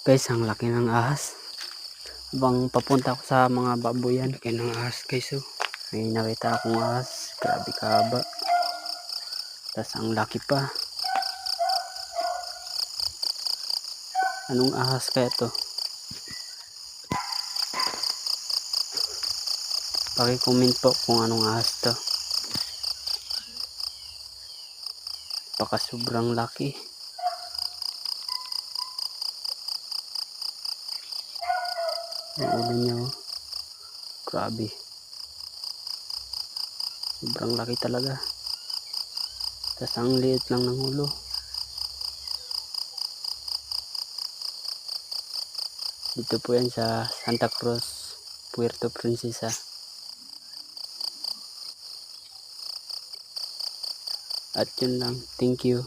Guys, ang laki ng ahas. Habang papunta ko sa mga baboyan, kaya ng ahas guys. So, may nakita akong ahas. Grabe kahaba. Tas ang laki pa. Anong ahas kaya to? Paki-comment po kung anong ahas to. Baka sobrang laki. Ang ulo niya oh. Grabe. Sobrang laki talaga. Tas ang liit lang ng ulo. Dito po yan sa Santa Cruz, Puerto Princesa. At yun lang. Thank you.